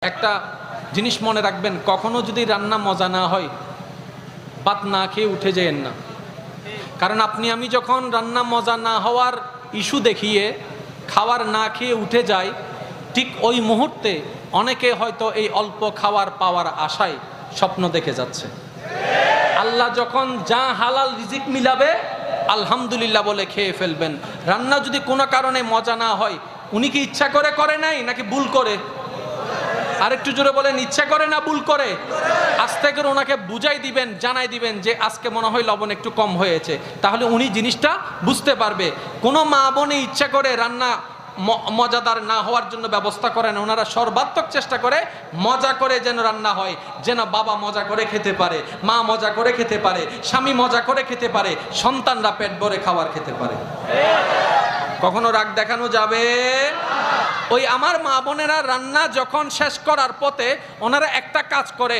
একটা জিনিস মনে রাখবেন, কখনো যদি রান্না মজা না হয় ভাত না খেয়ে উঠে যেয়েন না। কারণ আপনি আমি যখন রান্না মজা না হওয়ার ইস্যু দেখিয়ে খাওয়ার না খেয়ে উঠে যাই, ঠিক ওই মুহূর্তে অনেকে হয়তো এই অল্প খাওয়ার পাওয়ার আশায় স্বপ্ন দেখে যাচ্ছে। আল্লাহ যখন যা হালাল রিজিক মিলাবে আলহামদুলিল্লাহ বলে খেয়ে ফেলবেন। রান্না যদি কোনো কারণে মজা না হয়, উনি কি ইচ্ছা করে করে নাই নাকি ভুল করে? আরেকটু জোরে বলেন, ইচ্ছা করে না ভুল করে? আস্তে করে ওনাকে বুঝাই দিবেন, জানাই দিবেন যে আজকে মনে হয় লবণ একটু কম হয়েছে, তাহলে উনি জিনিসটা বুঝতে পারবে। কোনো মা বোনে ইচ্ছা করে রান্না মজাদার না হওয়ার জন্য ব্যবস্থা করেন, ওনারা সর্বাত্মক চেষ্টা করে মজা করে যেন রান্না হয়, যেন বাবা মজা করে খেতে পারে, মা মজা করে খেতে পারে, স্বামী মজা করে খেতে পারে, সন্তানরা পেট ভরে খাবার খেতে পারে। কখনো রাগ দেখানো যাবে? ওই আমার মা বোনেরা রান্না যখন শেষ করার পথে ওনারা একটা কাজ করে,